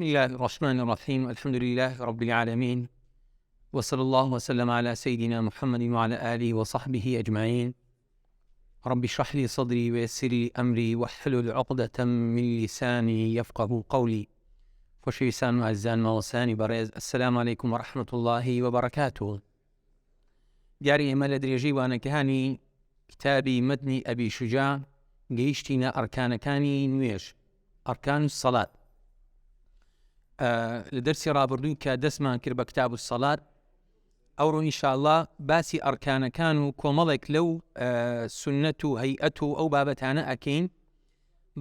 بسم الله الرحمن الرحيم. الحمد لله رب العالمين، وصلى الله وسلم على سيدنا محمد وعلى آله وصحبه أجمعين. رب اشرح لي صدري ويسر لي أمري واحلل عقدة من لساني يفقه قولي. وشيسان وعزان ووساني بريز. السلام عليكم ورحمة الله وبركاته. دیاری ئێمە لە درێژەی كتابي متن أبي شجاع گەیشتینە ئەرکانەکانی نوێژ، ئەرکان الصلاة. لدرسي رابردووی کە دەستمان کرد بە کتاب الصلاة، ئەوڕۆ ئینشاءالله باسی ئەرکانەکان و کۆمەڵێک لەو سنەت و هەیئەت و ئەو بابەتانە ئەکەین،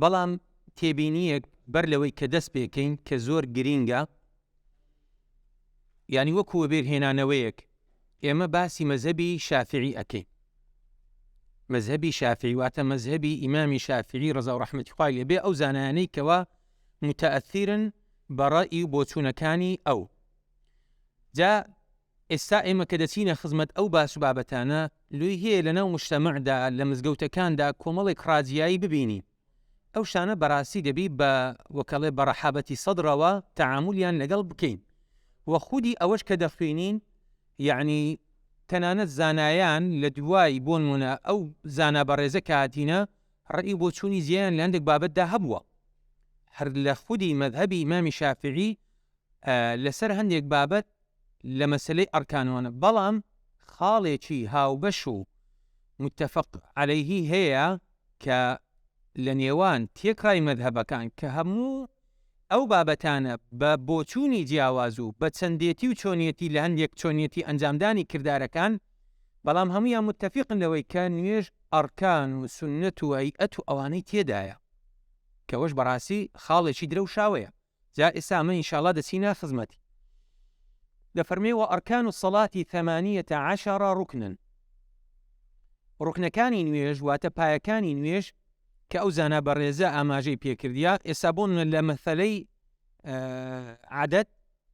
بەڵام تێبینیەک بەر لەوەی کە دەست پێکەین کە زۆر گرینگە، یعنی وەکو وەبێرهێنانەوەیەک ئێمە باسی مەذهبی شافعی ئەکەین. مەذهبی شافعی واتە مەذهبی ئیمامی شافعی ڕەزا و ڕەحمەتی خوای لێبێ، ئەو زانایانەی کەوا متەئەثیرن بەڕەئی و بۆچوونەکانی ئەو. جا ئێستا ئێمە کە دەچینە خزمەت ئەو باس و بابەتانە، لۆی هەیە لەناو مجتەمەعدا لە مزگەوتەکاندا کۆمەڵێک ڕازیایی ببینین. ئەو شانە بەڕاستی دەبی بە وەکەڵێ بە ڕەحابەتی سەدرەوە تەعامولیان لەگەڵ بکەین. وە خودی ئەوەش کە دەخوێنین، یعنی تەنانەت زانایان لە دوای بۆ نمونە ئەو زانا بەڕێزە کە هاتینە ڕەئی بۆچوونی زیان لە هەندێک بابەتدا هەبووە. هەر لە خودی مەذهبی ئیمامی شافعی لەسەر هەندێک بابەت لە مەسەلەی ئەرکانوانە، بەڵام خاڵێکی هاوبەش و متفق عەلەیهی هەیە کە لە نێوان تێکڕای مەذهبەکان کە هەموو ئەو بابەتانە بە بۆچوونی جیاواز و بە چەندێتی و چۆنیەتی لە هەندێک چۆنیەتی ئەنجامدانی کردارەکان، بەڵام هەمویان متفقن لەوەی کە نوێژ ئەرکان و سنەت و هەیئەت و ئەوانەی تێدایە، کەوەش بەڕاستی خاڵێکی درەوشاوەیە. جا ئێستا ئەمە ئینشاءالله دەچینە خزمەتی. دەفەرمێوە ئەرکان الصەلاتی 18 ڕوکنن. ڕوکنەکانی نوێژ واتە پایەکانی نوێژ کە ئەو زانا بەڕێزە ئاماژەی پێکردیا. ئێستا بۆن لە مەثەلەی عادەت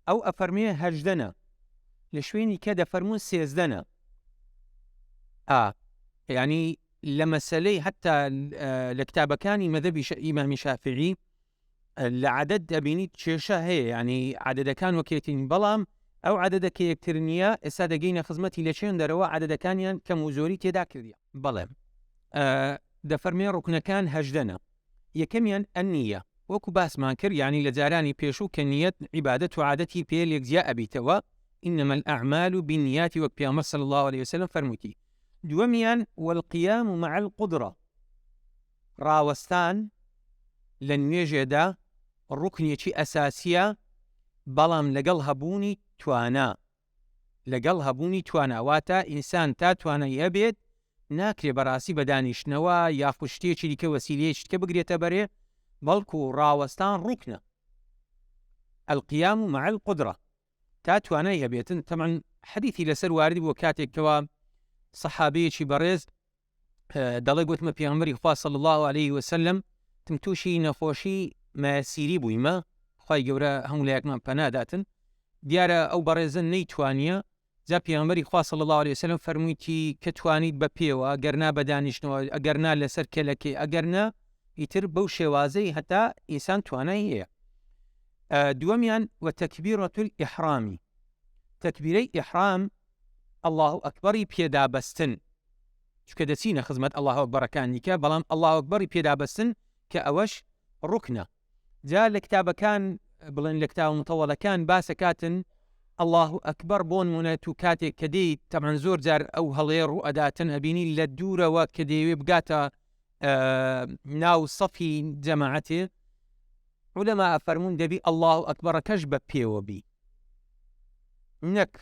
ئەو ئەفەرمێ 18، لە شوێنی کە دەفەرمون 13. یعنی لە مەسەلەی حتا لە کتابەکانی مەذهبی ئیمامی شافعی لە عادەت دەبینیت کێشە هەیە، یعنی عادەدەکان وەکێتین، بەڵام ئەو عادەدە کە یەکتر نییە. ئێستا دەگەینە خزمەتی لە چێن دەرەوە عادەدەکانیان کەم و زۆری تێدا کردیە. بەڵێ دەفەرمێ ڕوکنەکان 18. یەکەمیان ئەنیە، وەکو باسمان کرد، یعنی لە جارانی پێشوو کە نیەت عیبادەت و عادەتی پێ لێکجیا ئەبیتەوە. ئینەمە الئەعمال بالنیات، وەک پێغەمبەر صلی الله عليه وسلم فەرمووتی. دووەمیان والقیام مع القدرة، ڕاوەستان لە نوێژێدا ڕوکنێکی ئەساسیە، بەڵام لەگەڵ هەبوونی توانە. لەگەڵ هەبوونی توانە واتە ئینسان تا توانای هەبێت ناکرێ بەڕاستی بە دانیشتنەوە یاخود شتێکی دیکە وەسیلەیەکی کە بگرێتە بەرێ، بەڵکو ڕاوەستان ڕوکنە. القیام مع القدرة تا توانای هەبێتن. تەمەن حەدیثی لەسەر واردی بۆ کاتێکەوە سەحابەیەکی بەڕێز دەڵێ گوتمە پێغەمبەری خوا صلی الله عليه وسلم تم تووشی نەخۆشی مەسیری بوویمە، خوای گەورە هەموو لایەکمان پەناداتن. دیارە ئەو بەڕێزە نەیتوانیە. جا پێغەمبەری خوا صلی الله عليه وسلم فەرموویتی کە توانیت بە پێوە، ئەگەرنا بە دانیشتنەوە، ئەگەرنا لەسەر کەلەکێ، ئەگەرنا ئیتر بەو شێوازەی هەتا ئینسان توانای هەیە. دووەمیان وتەکبیرەة الئیحرامی، تەکبیرەی ئیحرام الله ئەکبەری پێدابەستن، چکە دەچینە خزمەت الله ئەکبەرەکانی کە، بەڵام الله ئەکبەری پێدابەستن کە ئەوەش ڕوکنە. جا لە کتابەکان بڵێن لە کتاب متەوەڵەکان باسەکاتن الله ئەکبەر بۆ نمونە و کاتێک کە دێیت تەمەن زۆر جار ئەو هەڵێ ڕوو ئەداتن ئەبینی لە دوورەوە کە دەیەوێ بگاتە ناو سەفی جەماعەتێ، عولەما ئەفەرمون دەبی الله ئەکبەرەکەش بە پێوە بی، نەک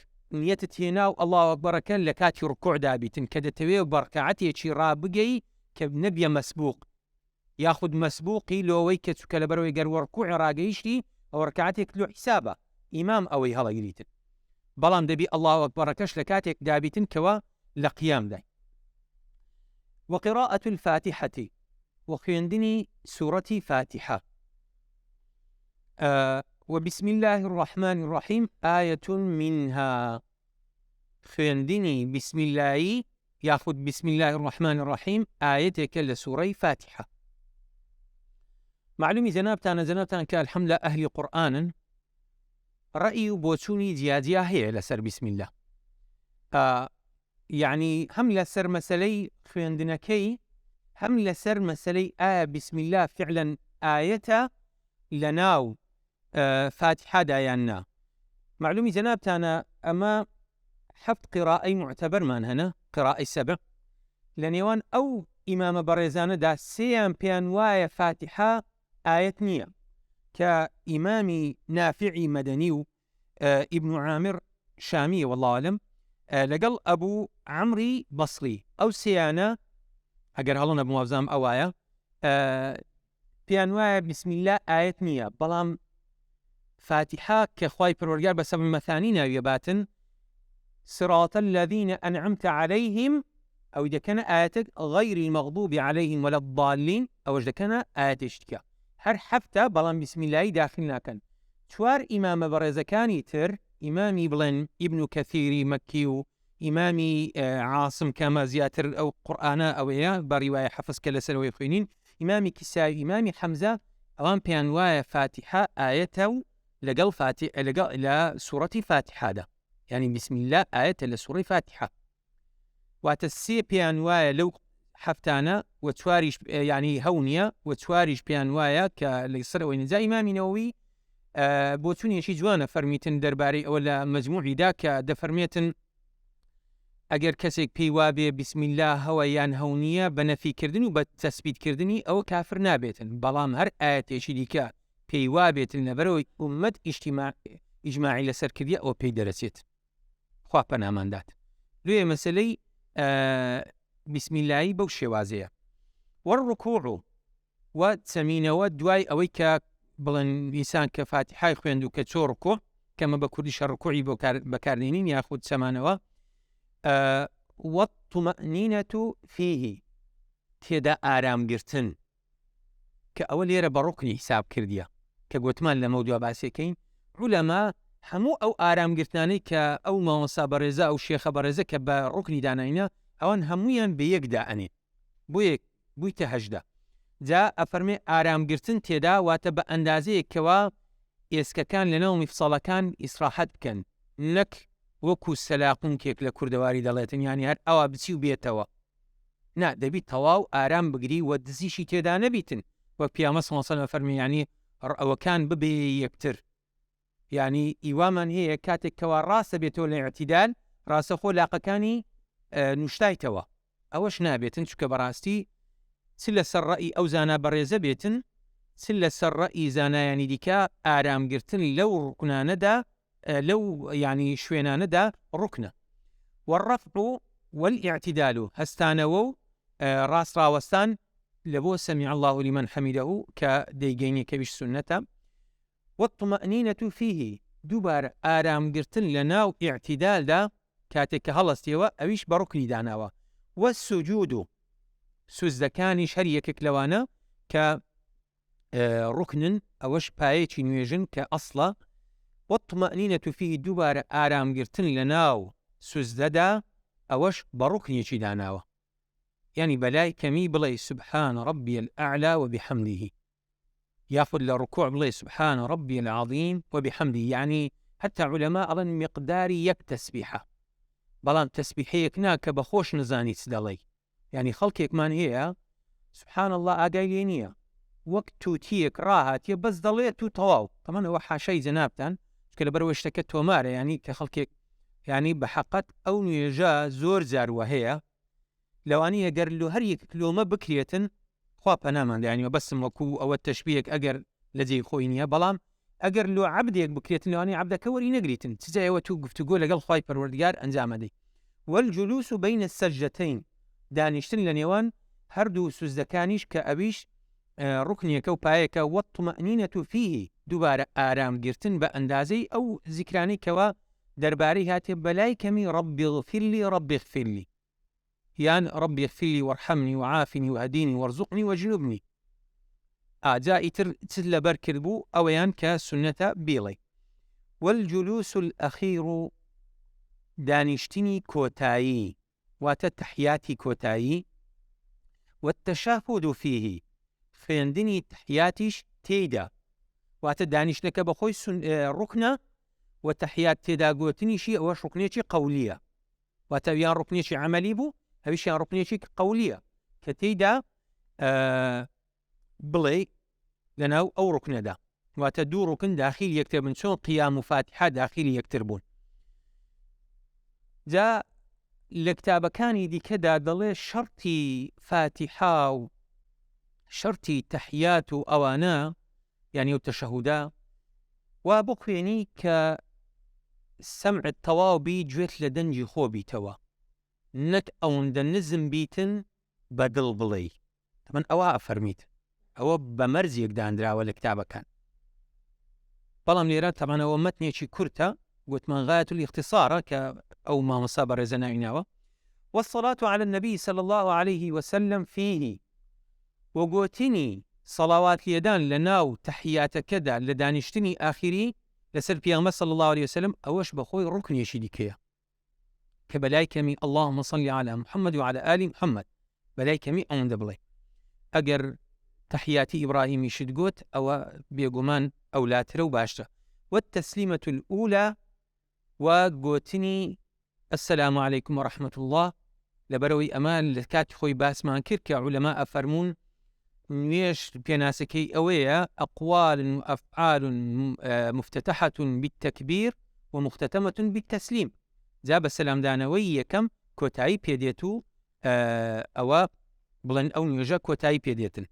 نیەتت هێنا و الله ئەکبەرەکە لە کاتی ڕکوعدا بیتن کە دەتەوێت بە ڕکعەتێکی ڕابگەی کە نەبیە مەسبوق، یاخود مەسبوقی لۆوەی کە چووکە لەبەرەوەی گەر ڕکوعی ڕاگەیشتی ئەو ڕکعەتێک لۆ حیسابە ئیمام ئەوەی هەڵەگریتن، بەڵام دەبی الله ئەکبەرەکەش لە کاتێک دابیتن کەوە لە قیامدای. وقراءة الفاتحة، وخوێندنی سوورەتی فاتحة. وبسم الله الرحمن الرحيم آية منها، خوێندنی بسم الله یاخود بسم الله الرحمن الرحيم آيتێکە لە سوورەی فاتحة. معلومی جەنابتان کە الحەمدلله ئەهلی قورئانن ڕەئی و بۆچوونی جیاجیا هەیە لەسەر بسم الله. یعنی هەم لەسەر مەسەلەی خوێندنەکەی هەم لەسەر مەسەلەی ئایا بسم الله فعلا ئایەتە لە ناو فاتحادا یان نا. معلومی جەنابتانە ئەمە حەفت قراءەی معتەبەرمان هەنە، قراءەی سەبع لە نێوان ئەو ئیمامە بەڕێزانەدا سێیان پێیان وایە فاتحە ئایەت نییە، کە ئیمامی نافعی مەدەنی و ئیبن عامر شامیە والله ئەعلەم لەگەڵ ئەبوو عەمری بەسری ئەو سێیانە ئەگەر هەڵە نەبم وابزانم ئەوایە پێیان وایە بسم الله ئایەت نییە، بەڵام فاتحە کە خوای پەروەردگار بە سەبع مەثانی ناویە باتن صراط الذين أنعمت عليهم أو إذا كان آياتك غير المغضوب عليهم ولا الضالين أو إذا كان آياتك هر حفتة بلان بسم الله داخلنا كان شوار إمام برزكاني تر إمامي بلن ابن كثير مكي إمامي عاصم كما زياتر أو قرآن أو إياه برواية حفظ كلا سلوي خوينين إمامي كسائي إمامي حمزة أوان بيانوايا فاتحة آيته لقل فاتحة لقل إلى سورة فاتحة ده. يعني بسم الله آية لسورة فاتحة واتسي بيانوايا لو حفتانا وتواريش يعني هونية وتواريش بيانوايا كاليسر وينزا إمامي نووي بوتوني شي جوانا فرميتن درباري ولا مجموعي داك دفرميتن ئەگەر کەسێک پێی وابێ بسم الله هەوەیان هەونیە بە نەفی کردن و بە تەسبیت کردنی ئەوە کافر نابێتن، بەڵام هەر ئاەتێکی دیکە پێی وابێتن لەبەرەوەی ئومەت ئیجماعی لەسەر کردی ئەوە پێی دەرەچێت. خوا پەناماندات. دوێ مەسەلەی بسم اللهی بەو شێوازەیە. وەڕکوع و چەمینەوە دوای ئەوەی کە بڵێن ئینسان کە فاتحای خوێند و کە چۆ ڕکوع کەمە بە کوردی شەڕکوعی بەکاردێنین یاخود چەمانەوە والطمأنينة فيه تێدا ئارامگرتن کە ئەوە لێرە بە ڕوکنی حساب کردیە کە گوتمان لە مەودووە باسیەکەین عولەما هەموو ئەو ئارامگرتانەی کە ئەو مامۆستا بەڕێزە ئەو شێخە بەڕێزە کە بە ڕوکنی داناینە ئەوان هەمویان بە یەکدا ئەنێ بوویتە هەژدا جا ئەفەرمێ ئارامگرتن تێدا واتە بە ئەندازەیەکەوە ئێسکەکان لەناو میفسەڵەکان ئیسراحەت بکەن نەک وەکو سەلاقونکێک لە کوردەواری دەڵێتن ینی هەر ئەوە بچی و بێتەوە نا دەبیت تەواو ئارام بگری و دزیشی تێدا نەبیتن وەک پیامە سڵ فەرمی ینی ئەوەکان ببێ یەکتر ینی ئیوامان هەیە کاتێکەوە ڕاستە بێتەوە لە ئەعتیدال ڕاستەخۆ لاقەکانی نوشتایتەوە ئەوەش نابێتن چکە بەڕاستی چ لەسەر ڕەئی ئەو زانا بەڕێزە بێتن چ لەسەر ڕەئی زانایانی دیکە ئارامگرتن لەو ڕوکنانەدا لەو ینی شوێنانەدا ڕوکنە والرفع والاعتدال هەستانەوە و ڕاستڕاوەستان لە بۆ سەمیع الله لمن حەمیدەه کە دەیگەینێ کەویش سونەتە والطمأنينة فيه دووبارە ئارامگرتن لە ناو ئیعتیدالدا کاتێک کە هەڵەستیەوە ئەویش بە ڕوکنی داناوە والسجود سوزدەکانیش هەر یەکێک لەوانە کە ڕوکنن ئەوەش پایەکی نوێژن کە ئەسڵە والطمأنينة فيه دووبارە ئارامگرتن لە ناو سوزدەدا ئەوەش بە ڕوکنێکی داناوە یعنی بەلای کەمی بڵێ سبحان ربي الأعلى وبحمده ياخذ لركوع بڵێ سبحان ربي العظيم وبحمده يعني حتى علماء أظن مقداري يك تسبيحة بەڵام تەسبیحەیەک ناکە بە خۆش نزانیت دەڵێ یعنی خەڵکێکمان هەیە سبحان الله ئاگای لێ نییە وەک تووتیەک ڕاهاتیە بەس دەڵێت و تەواو تەمەنەوە حاشای جەنابتان کە لەبەرەوەی شتەکە تۆمارە ینی کە خەڵکێک ینی بە حەقەت ئەو نوێژە زۆر جاروە هەیە لەوانەیە گەر لۆ هەر یەک لۆمە بکرێتن خوا پەناماندا ینی بەسم وەکو ئەوە تەشبیهێک ئەگەر لە جێی خۆی نییە بەڵام ئەگەر لۆ عەبدێک بکرێتن لەوانەیە عەبدەکە وەری نەگریتن چجایەوە تو گفتوگۆ لەگەڵ خوای پەروەردگار ئەنجامەدەی والجلوس بين السجدتين دانیشتن لە نێوان هەردوو سوزدەکانیش کە ئەویش ڕوکنیەکە و پایەکە والطمأنينة فيه دووبارە ئارامگرتن بە ئەندازەی ئەو زیکرانەی کەوە دەربارەی هاتێ بەلای کەمی ربي اغفر لي ربي اغفر لي یان ربي اغفر لي وارحمني وعافني وهديني وارزقني واجنبني جا ئیتر چ لەبەر کردبوو ئەوەیان کە سنەتە بیڵێ والجلوس الأخير دانیشتنی کۆتایی واتە تەحیاتی کۆتایی والتشهد فيه خوێندنی تحیاتیش تێیدا، واتە دانیشتەکە بەخۆی ڕوکنە و تحیات تێدا گوتنیشی ئەوە ڕوکنێکی قەولیە، واتە یان ڕوکنێکی عەمەلی بوو هەویشیان ڕوکنێکی قەولیە کە تێیدا بڵێ لەناو ئەو ڕوکنەدا، واتە دوو ڕوکن داخل یەکتر بن، چۆن قیام و فاتحە داخل یەکتر بوون. جا لە کتابەکانی دیکەدا دەڵێ شەرتی فاتحە و شەرتی تەحیات و ئەوانە یعنی و تەشەهودا وا بخوێنی کە سەمعت تەواو بی گوێت لە دەنجی خۆ بیتەوە، نەک ئەوەندە نزم بیتن بە دڵ بڵێ. تەمەن ئەوە ئەفەرمیت، ئەوە بە مەرزێک دانراوە لە کتابەکان. بەڵام لێرە تەمەنەوە مەتنێکی کورتە، گوتمان غایەت الاختصارە کە ئەو مامۆستا بەڕێزە ناویناوە. والصلاة على النبي صلى الله عليه وسلم فيه، وگوتنی صلوات لێدان لە ناو تەحیاتەکەدا لە دانیشتنی ئاخری لەسەر پیامبەر صلی الله عليه وسلم ئەوەش بەخۆی ڕوکنێکی دیکەیە کە بەلای کەمی اللهم صل على محمد وعلى آل محمد، بەلای کەمی ئەوەندە بڵێ. ئەگەر تەحیاتی ئیبراهیمی شت گوت ئەوە بێگومان ئەولاترە و باشترە. والتسلیمة الأولى، وگوتنی السلام عليكم ورحمة الله، لەبەرەوەی ئەمان لە کاتی خۆی باسمان کرد کە عولەما ئەفەرمون نوێش پێناسەکەی ئەوەیە ئەقوال و ئەفعال مفتتحة بالتكبير ومختتمة بالتسليم. جا بە سەلامدانەوەی یەکەم کۆتایی پێدێت و ئەوە بڵێن ئەو نوێژە کۆتایی پێدێتن.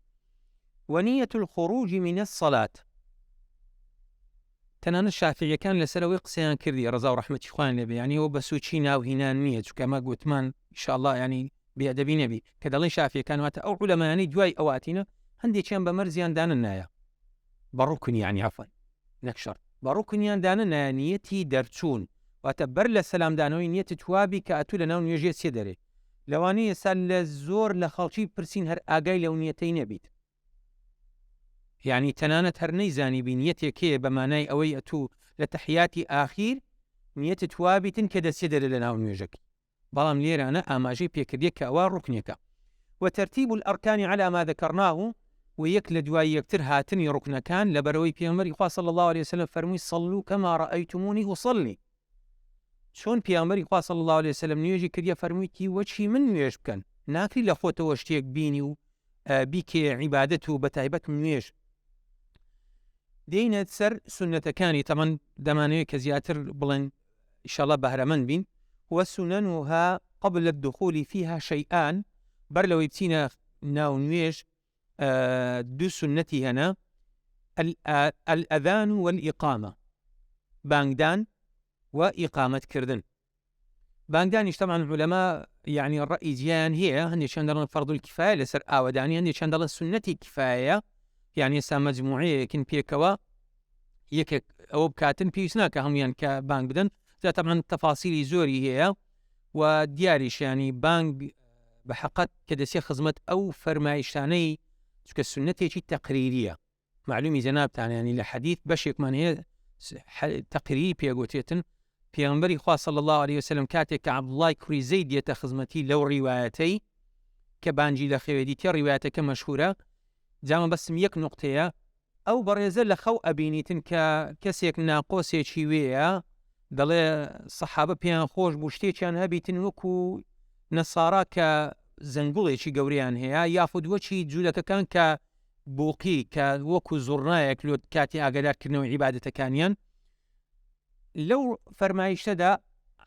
ونية الخروج من الصلاة، تەنانەت شافعیەکان لەسەرەوەی قسەیان کردی ڕەزا و ڕەحمەتی خوان لێبێ، یعنی ئەوە بە سوچی ناوهینان نییە، چونکە ئەمە گوتمان ئینشاءالله ینی بێئەدەبی نەبی کە دەڵێن شافعیەکان واتە ئەو عولەمایانی دوای ئەواتینە هەندێکیان بە مەرزیان دانن نایە، بە ڕوکن یعنی عەفەن نەک شەرت، بە ڕوکنیان دانن نایە نیەتی دەرچوون، واتە بەر لە سەلامدانەوەی نیەتت وابی کە ئەتوو لە ناو نوێژێ سێ دەرێ. لەوانەیە ئێستا لە زۆر لە خەڵکی پرسین هەر ئاگای لەو نیەتەی نەبیت، یعنی تەنانەت هەر نەیزانی بی نیەتێکەیە بە مانای ئەوەی ئەتوو لە تەحیاتی ئاخیر نیەتت وابیتن کە دەسێ دەرێ لە ناو نوێژەکە، بەڵام لێرانە ئاماژەی پێکردیە کە ئەوە ڕوکنێکە. وترتیب الأركان على ما ذكرناه، ويك لدواي يكتر هاتني ركنكان لبروي بيامبري خوا صلى الله عليه وسلم فرمي صلوا كما رأيتموني أصلي. شون بيامبري خوا صلى الله عليه وسلم نيجي كريا فرميتي وشي من نوێژ بکەن، ناکری لە خۆتەوە شتێک بینی و بیکێ عیبادەت و بەتایبەت نوێژ. دێنێت سەر سنەتەکانی، تەمەن دەمانەوێت کە زیاتر بڵێن ئینشاءالله بەهرەمەند بین. وسننها قبل الدخول فيها شيئان، بەر لەوەی بچینە ناو نوێژ دوو سنەتی هەنا، الأذان والإقامة، بانگدان و ئیقامەتکردن. بانگدانیش طبعا علەما يعني ڕەئی جیان هەیە، هەندێکیان دەڵێن فەرض الکفایە لەسەر ئاوەدانی، هەندێکیان دەڵێن سنەتی کفایە، يعني ئێستا مەجموعەیەکن پێکەوە یەکێک ئەوە بکاتن پێویست ناکە هەمویان کە بانگ بدەن. جا طبعا تەفاسیلی زۆری هەیە و دیاریش ینی بانگ بە حەقەت کە دەسێ خزمەت ئەو فەرمایشتانەی چونکە سنەتێکی تەقریریە، معلومی جەنابتان ینی لە حەدیث بەشێکمان هەیە تەقریری پێگوتێتن. پێغەمبەری خوا صلی الله عليه وسلم کاتێک کە عەبدوڵای کوڕی زەید دێتە خزمەتی لەو ڕیوایەتەی کە بانجی لە خێوێدیتە ڕیوایەتەکە مەشهورە، جامە بەسم یەک نوقتەیە، ئەو بەڕێزە لە خەو ئەبینیتن کە کەسێک ناقۆسێکی وێیە، دەڵێ سەحابە پێیان خۆش بوو شتێکیان هەبیتن وەکو نەسارا کە زەنگوڵێکی گەورەیان هەیە، یافود وەچی جوولەکەکان کە بووقی کە وەکو زوڕنایەک لۆ کاتی ئاگادارکردنەوەی عیبادەتەکانیان. لەو فەرمایشتەدا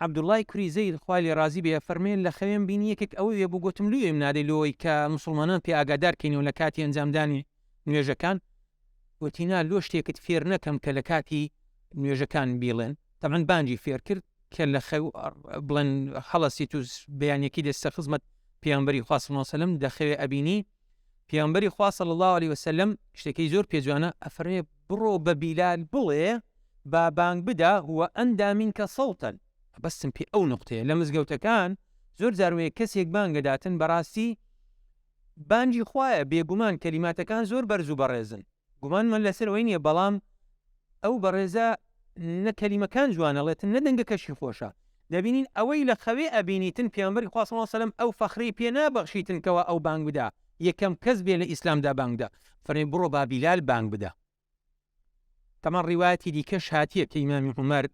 عەبدوڵای کوڕی زەید خوای لێ ڕازی بێ فەرمێن لە خەوێن بینی یەکێک ئەوەی وێ بوو گوتم لێم نادەی لۆی کە موسڵمانان پێ ئاگادارکەینەوە لە کاتی ئەنجامدانی نوێژەکان، وتینا لۆ شتێکت فێر نەکەم کە لە کاتی نوێژەکان بیڵێن. طبعا بانجی فێر کرد کە لە خەو بڵێن هەڵەسیت و بەیانێکی دەستە خزمەت پێغەمبەری خوا صلی الله علیه وسلم دەخەوێ ئەبینی. پێغەمبەری خوا صلی الله علیه وسلم شتێکی زۆر پێجوانە ئەفەرمێ بڕۆ بە بیلال بڵێ با بانگ بدا هو ئەندا منکە سەوتەن. بەستم پێ ئەو نقطەیە لە مزگەوتەکان زۆر جاروەیە کەسێک بانگەداتن بەڕاستی بانجی خوایە، بێگومان کەلیماتەکان زۆر بەرز و بەڕێزن، گومانمان لەسەرەوەی نییە، بەڵام ئەو بەڕێزە نە کەلیمەکان جوانەڵێتن نە دەنگەکەشی خۆشە. دەبینین ئەوەی لە خەوێ ئەبینیتن پێغەمبەری خوا صلی الله علیه وسلم ئەو فەخری پێ نابەخشیتن کەوە ئەو بانگ بدا، یەکەم کەس بێ لە ئیسلامدا بانگدا فەرمێ بڕۆ با بیلال بانگ بدە. تەمان ڕیواەتی دیکەش هاتیە کە ئیمامی عومەر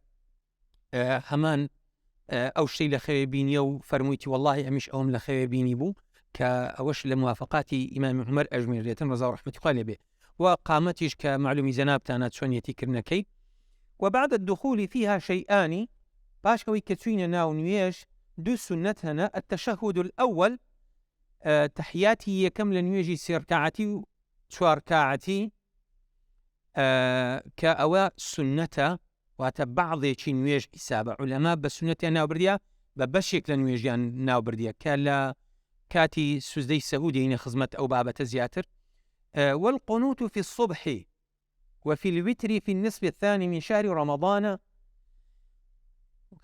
هەمان ئەو شتەی لە خەوێ بینیە و فەرموویەتی وەڵڵاهی ئەمیش ئەوم لە خەوێ بینی بوو کە ئەوەش لە موافقاتی ئیمامی عومەر ئەژمێرێتن ڕەزا و ڕەحمەتی خوا لێبێ و قامەتیش کە معلومی جەنابتانە چۆنیەتی کردنەکەی. وبعد الدخول فيها شيئان باشكوي كتوين ناو نويش دو سنة هنا التشهد الأول تحياتي يكم لنويجي سيركعتي شواركعتي كأوا سنة واتبعض شي نويج إسابة علماء بسنة ناو برديا ببشك لنويجيان ناو برديا كلا كاتي سوزدي سعودي هنا خزمت أو بابة زياتر والقنوت في الصبح وفي الوتر في النصف الثاني من شهر رمضان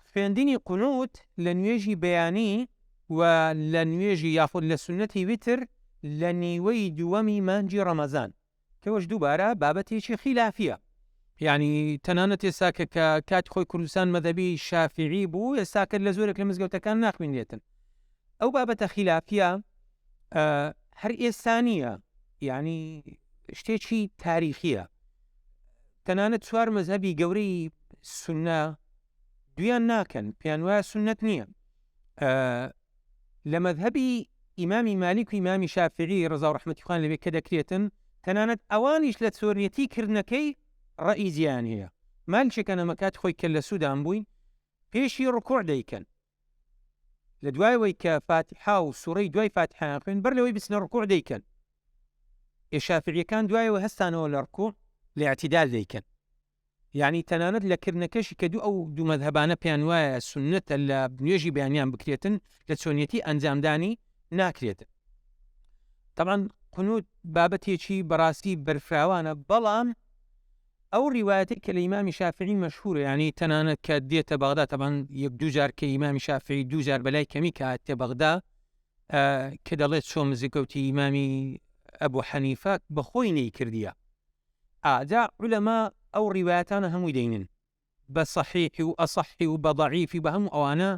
فعندني قنوت لن يجي بياني ولن يجي ياخذ لسنة وتر لن يويد ومي مانجي رمضان كوش دوبارة بابتي شي خلافية يعني تنانت يساك كات خوي كردستان مذهبي شافعي بو يساك لزورك لمزقوت كان ناق من ديتن أو بابة خلافية هر إنسانية يعني شتي تاريخية تەنانەت چوار مەذهبی گەورەی سونە دویان ناکەن پێیان وایە سونەت نییە. لە مەذهبی ئیمامی مالیک و ئیمامی شافعی ڕەزا و ڕەحمەتی خوان لەبێ کە دەکرێتن تەنانەت ئەوانیش لە چۆرنێتی کردنەکەی ڕەئی زیان هەیە. مالچێکە نەمەکات خۆی کە لە سوودان بووین پێشی ڕکوع دەیکەن لە دوایەوەی کە فاتحا و سوورەی دوای فاتحایان خوێن بەر لەوەی بچنە ڕکوع دەیکەن. شافعیەکان دوایەوە هەستانەوە لە ڕکوع لاعتدال دەیکەن. يعني تەنانەت لە کردنەکەشی کە ئەو دوو مەذهبانە پێیان وایە سنەتە لە نوێژی بەیانیان بکرێتن لە چۆنیەتی ئەنجامدانی ناکرێتن. طبعا قنوت بابەتێکی بەڕاستی بەرفراوانە بەڵام ئەو ڕیوایەتێک کە لە ئیمامی شافعی مەشهورە یعنی تەنانەت کە دێتە بەغدا طبعا یەک دوو جار کە ئیمامی شافعی دوو جار بەلای کەمی کە هاتێ بەغدا کە دەڵێت چۆن مزگەوتی ئیمامی ئەبوو حەنیفە بەخۆی نەیکردیە. جا علەما ئەو ڕیوایەتانە هەمووی دەینن بە سەحیحی و ئەسەحی و بە ضەعیفی بە هەموو ئەوانە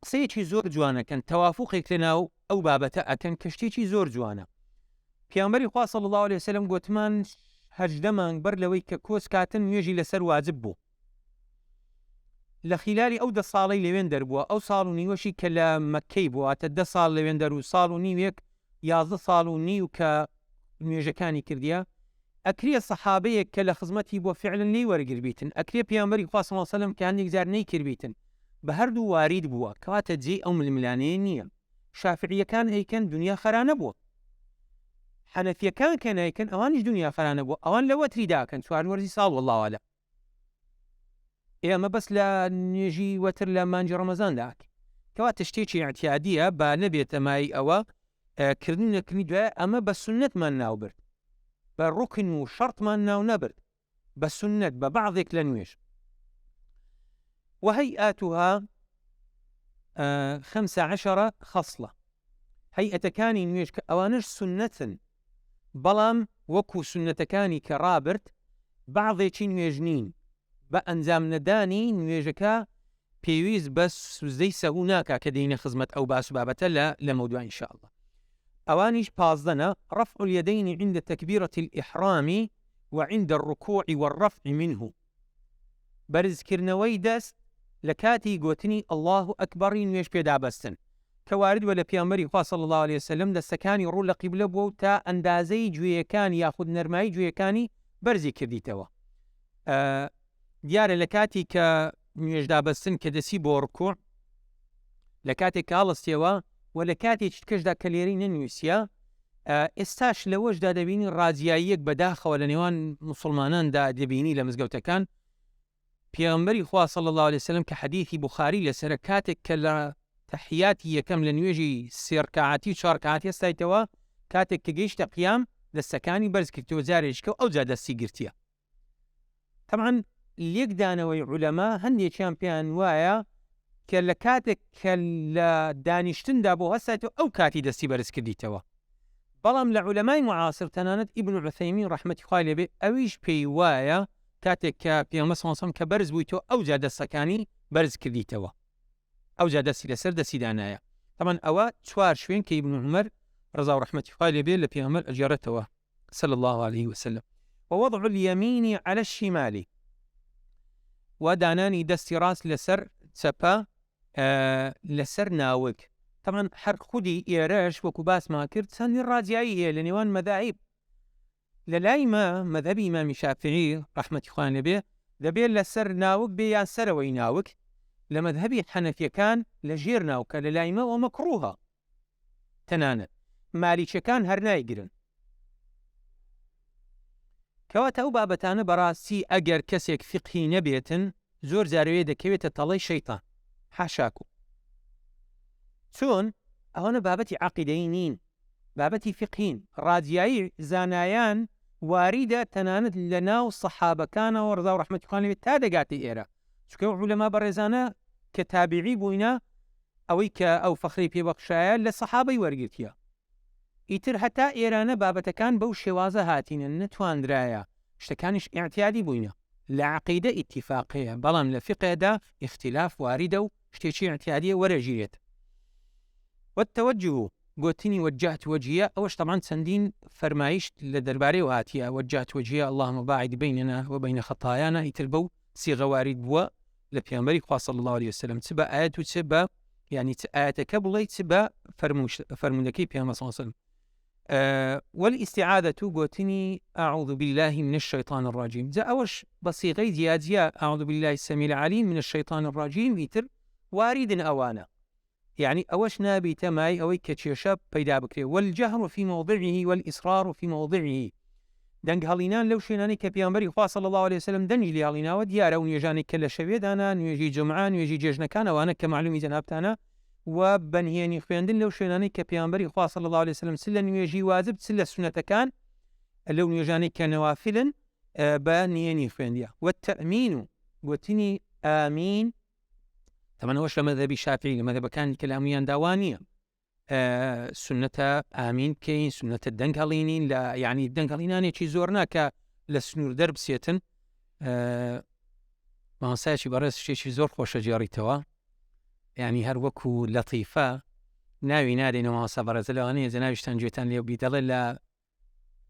قسەیەکی زۆر جوانەکەن تەوافوقێک لەناو ئەو بابەتە ئەکەن کە شتێکی زۆر جوانە. پێغەمبەری خوا صلی الله علیه وسلم گوتمان 18 مانگ بەر لەوەی کە کۆس کاتن نوێژی لەسەر واجب بوو. لە خلالی ئەو 10 ساڵەی لەوێن دەربووە ئەو ساڵ و نیوەشی کە لە مەککەی بووە تە 10 ساڵ لەوێن دەرو ساڵ و نیوێک 11 ساڵ و نیو کە نوێژەکانی کردیە ئەکرێ سەحابەیەک کە لە خزمەتی بۆ فعلا نەی وەرگربیتن ئەکرێ پێغەمبەری خوا صلی الله علیه وسلم کە هەندێک جار نەیکردبیتن بە هەردوو وارید بووە کەواتە جێ ئەو ململانەیە نییە. شافعیەکان هەیکەن دنیا خەرانە بووە حەنەفیەکان کە نایکەن ئەوانیش دنیا خەرانە بووە ئەوان لە وەتری داکەن چوارنوەرزی ساڵ والله ئەعلەم. ئێمە بەس لە نوێژی وەتر لە مانجی ڕەمەزان داکەین کەواتە شتێکی اعتیادیە با نەبێتە مای ئەوە کردن نەکردنی دوایە ئەمە بە سونەتمان ناوبرد بە ڕوکن و شەرطمان ناو نەبرد بە سنت بە بعضێک لە نوێژ. وهيئاتها 15 خصلة هيئەتەکانی نوێژ کە ئەوانش سنەتن بەڵام وەکو سنەتەکانی کە ڕابرد بعضێکی نوێژ نین بە ئەنجام نەدانی نوێژەکە پێویست بە سوزدەی سەهوو ناکا کە دەینە خزمەت ئەو باس و بابەتە لە مەودوع إن شاء الله. أوانيش بازدنا رفع اليدين عند تكبيرة الإحرام وعند الركوع والرفع منه برز كرنوي دست لكاتي قوتني الله أكبر نويش بيدا بستن كوارد ولا بيامري صلى الله عليه وسلم دستكاني رول قبل بوتا أندازي جويكاني ياخد نرماي جويكاني برزي كرديتوا ديار لكاتي كنويش دابستن كدسي بوركوع لكاتي كالستيوا ولا کاتێک کەشدا کە لێرەی نەنووسیە ئێستاش لەوەشدا دەبینی ڕازیاییەک بەداخەوە لە نێوان موسڵماناندا دەبینی لە مزگەوتەکان. پێغەمبەری خوا صلی الله علیه وسلم کە حەدیثی بوخاری لەسەر کاتێک کە لە تەحیاتی یەکەم لە نوێژی سێ ڕکعاتی چوار ڕکعاتی هەستایتەوە کاتێک کە گەیشتە قیام دەستەکانی بەرز کردەوە جارێککە و ئەوجا دەستی گرتیە. طبعا لێکدانەوەی عولەما هەندێکیان پێیان وایە کە لە کاتێک کە لە دانیشتندا بۆ هەستایتەوە ئەو کاتی دەستی بەرز کردیتەوە. بەڵام لە عولەمای معاصر تەنانەت ئیبن عوثەیمین ڕەحمەتی خوای لێبێ ئەویش پێی وایە کاتێک کە پێغەمبەر صلی الله علیه وسلم کە بەرز بوویتەوە ئەوجا دەستەکانی بەرز کردیتەوە ئەوجا دەستی لەسەر دەستی دانایە. طبعا ئەوە چوار شوێن کە ئیبن عومەر رضا ورحمة خالي بيه لبي عمل أجارته صلى الله عليه وسلم. ووضع اليمين على الشمال وداناني دستي راس لسر تسبا لسر ناوك. طبعا حر خودي إيراش وكباس ما كرت سن الراجعية لنيوان مذاهب للايما مذهب إمام الشافعي رحمة خالي بيه دبي لسر ناوك بيان سروي ناوك. لمذهبي الحنفية كان لجير ناوك للايما ومكروها تنانا ماليشة كان هرناي قرن كواتا أو بابتان براسي أجر كسيك فقهي نبيتن زور زاروية دكوية طلي شيطان حاشاكو سون أهونا بابتي عقيدينين بابتي فقهين رادياي زانايان واردة تنانت لنا والصحابة كان ورضا ورحمة الله تادقاتي إيرا سكو علماء برزانا كتابعي بوينا أو فخري في بخشايا للصحابة ورقتيا ئیتر هەتا ئێرانە بابەتەکان بەو شێوازە هاتینە نەتواندرایە شتەکانیش ئاعتیادی بووینە لە عەقیدە ئیتیفاقەیە بەڵام لە فقهدا اختلاف واردە و شتێکی ئاعتیادیە وەرەژیرێت. والتوجه گوتنی وجهت وجهية أوش طبعا سندين فرمايش لدرباري وهاتيا وجهت وجهية اللهم باعد بيننا وبين خطايانا يتلبو صيغة وارد بوا لبيامبري صلى الله عليه وسلم تبا آيات وتبا يعني آيات كبلي تبا فرمودكي بيامبر صلى الله عليه وسلم. والاستعاذة قوتني أعوذ بالله من الشيطان الرجيم ذا أوش بصيغي زيادية أعوذ بالله السميع العليم من الشيطان الرجيم يتر وارد أوانا يعني أوش نابي تماي أوي كتشيشاب بيدا بكري والجهر في موضعه والإصرار في موضعه دنگ هالينان لو شيناني كبيانبري صلى الله عليه وسلم دنجي لي هالينا وديارة ونيجاني كلا شويد أنا نيجي جمعان نيجي جيجنا كان وأنا كمعلومي جنابتانا وبنهيني خويندن لو شيناني كبيانبري صلى الله عليه وسلم سلا نيجي واجب سلا سنة كان لو نيجاني كنوافل بنهيني خوينديا. والتأمين قلتني آمين طبعا هوش لمذهب الشافعي لمذهب كان كلاميان داوانية سنة آمين كين سنة الدنقلينين لا يعني الدنقليناني شي زورناك لسنور درب سيتن ما نساش برس شي زور خوش جاري توا يعني هر وكو لطيفة ناوي نادي نما صبر زلانية زناويش تنجيتان ليو بيدل لا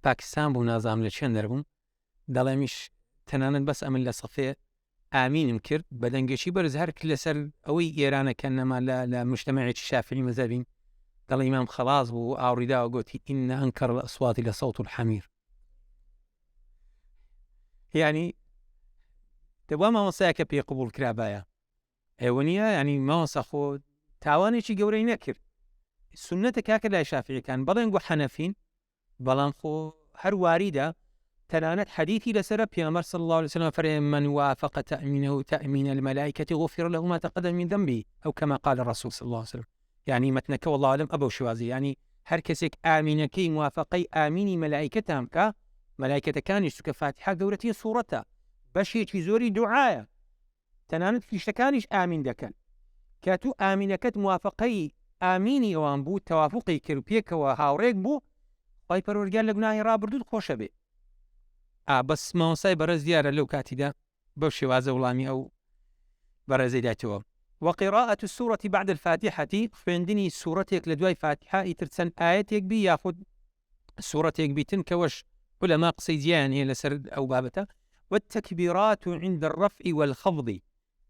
باكستان بو نظام لچن دربون دلمش تنانن بس أمن لصفية آمين مكر بدنجشي برز هر كل سر أوي إيران كأنما لمجتمع الشافعي مذهبين قال الإمام خلاص بو أوردا وقلت إن أنكر الأصوات لصوت الحمير يعني تبغى ما وصاك بي قبول كرابايا أيونية يعني ما وصخو تعواني شي جوري نكر السنة كاكر لا شافعي كان بلنجو حنفين بلنخو هر واردة تلانت حديثي لسر بيامبر صلى الله عليه وسلم فريم من وافق تأمينه تأمين الملائكة غفر له ما تقدم من ذنبه أو كما قال الرسول صلى الله عليه وسلم. يعني متنك والله أعلم أبو شوازي يعني هر كسك آمينكي موافقي آميني ملائكتهم كا ملائكة كان يشتك فاتحة دورتي صورتها بشي زوري دعاية تنانت فيشتكانيش آمين دكان كاتو آمينكت موافقي آميني وانبو توافقي كربيك وهاوريك بو طيب الرجال لقناهي رابردود خوش بي بس ما وصاي برز ديارة لو كاتدا بوشي وازا ولامي أو برزي داتوا. وقراءة السورة بعد الفاتحة فندني سورتك لدواي فاتحة يترسن آياتك بي ياخد سورتك بيتن كوش علماء قصيديان هي لسرد أو بابتا. والتكبيرات عند الرفع والخفض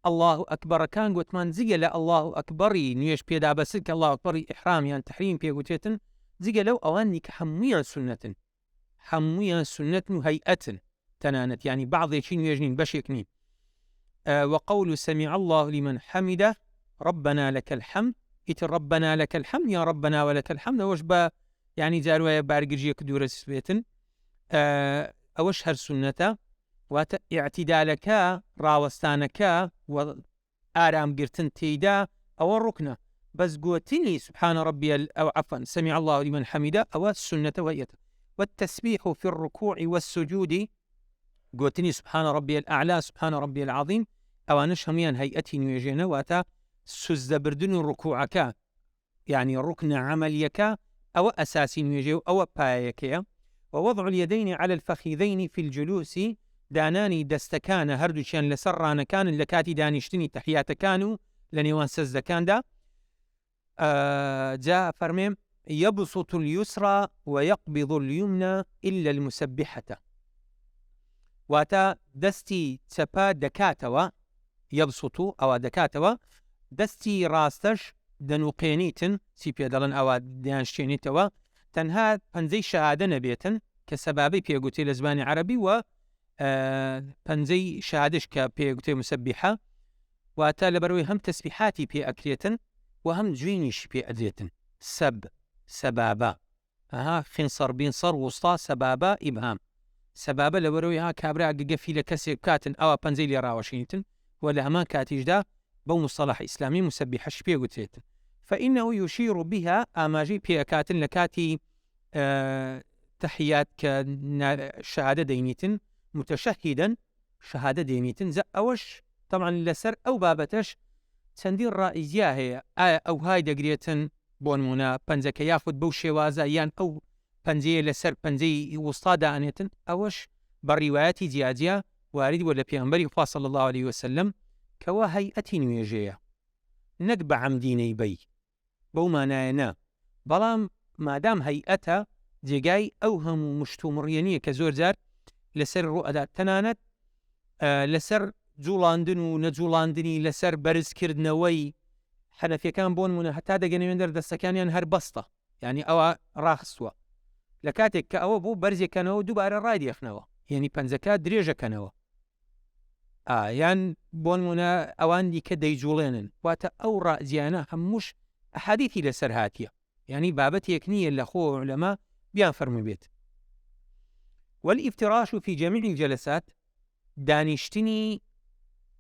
الله أكبر كان قلت من زي لا الله أكبري نيش بيدا بسك الله أكبري إحرام يعني تحريم بيقوتيتن زي لو أواني كحمية سنة حمويا سنة هيئة تنانت يعني بعض يشين يجنين بشيكنين. وقول سمع الله لمن حمده ربنا لك الحمد إتر ربنا لك الحمد يا ربنا ولك الحمد أوش با يعني زاروا بارجيك دورس بيتن أوش هر سنة واعتدالك راوستانك وآرام قرتن تيدا أو الركنة بس قوتني سبحان ربي أو عفوا سمع الله لمن حمده أو السنة وهيئة. والتسبيح في الركوع والسجود قوتني سبحان ربي الأعلى سبحان ربي العظيم أو نشهميان هيئتي نيجينا واتا سزبردن ركوعك يعني ركن عمليك أو أساسي نيجيو أو بايك. ووضع اليدين على الفخذين في الجلوس داناني دستكان هردوشان لسرانا كان لكاتي دانشتني تحيات كانوا لنيوان سزدكان دا جاء فرميم يبسط اليسرى ويقبض اليمنى إلا المسبحة. واتە دەستی چەپە دەکاتەوە، یەبسوت ئەوە دەکاتەوە، دەستی ڕاستەش دەنووقێنیتن، چی پێ دەڵێن ئەوە دەیانشتێنیتەوە، تەنها پەنجەی شەهادە نەبێتن کە سەبابەی پێگوتێ لە زمانی عەرەبی، و پەنجەی شەهادەش کە پێگوتێ مسەبیحە، واتە لەبەرەوەی هەم تەسبیحاتی پێ ئەکرێتن و هەم جوێنیشی پێ ئەدرێتن. سەبابە خینسەر بینسەر وستا سەبابە ئیبهام. سەبابە لەبەرەوەی ها کابرا گەگەفی لە کەسێک کاتن ئەوە پەنجەی لێ ڕاوەشێنیتن، و لە هەمان کاتیشدا بەو مصطلح ئیسلامی مسەبیحەش پێگوترێتن. فإنه يشير بها ئاماژەی پێکاتن لە کاتی تحیات کە شەهادە دەینیتن، متشەهیداً شەهادە دێنیتن. ئەوەش طبعا لەسەر ئەو بابەتەش چەندین ڕائزیا هەیە، ئایا ئەو های دەگرێتن بۆ نمونە پەنجەکە یاخود بەو شێوازە یان ئەو پەنجەیە لەسەر پەنجەی وستا دانێتن، ئەوەش بە ڕیوایەتی جیاجیا وارد وە لە پێغەمبەری خوا صلی الله عليه وسلم کەوا هەیئەتی نوێژەیە، نەک بە عەمدینەی بەی بەو مانایە نا، بەڵام مادام هەیئەتە جێگای ئەو هەموو مشتومڕیە کە زۆر جار لەسەر ڕوئەدا، تەنانەت لەسەر جوڵاندن و نەجوڵاندنی، لەسەر بەرزکردنەوەی حەنەفیەکان بۆ نمونە هەتا دەگەنەوێن دەستەکانیان هەر بەستە، یعنی ئەوە ڕاخستووە، لە کاتێک کە ئەوە بۆ بەرزێکەنەوە دووبارە ڕایدێخنەوە، یعنی پەنجەکە درێژەکەنەوە، یان بۆ نمونە ئەوان دیکە دەیجوڵێنن، واتە ئەو ڕازیانە هەمووش ئەحادیثی لەسەر هاتیە، یعنی بابەتێک نییە لە خۆ عولەما بیان فەرموو بێت. والإفتراش في جميع الجلسات، دانیشتنی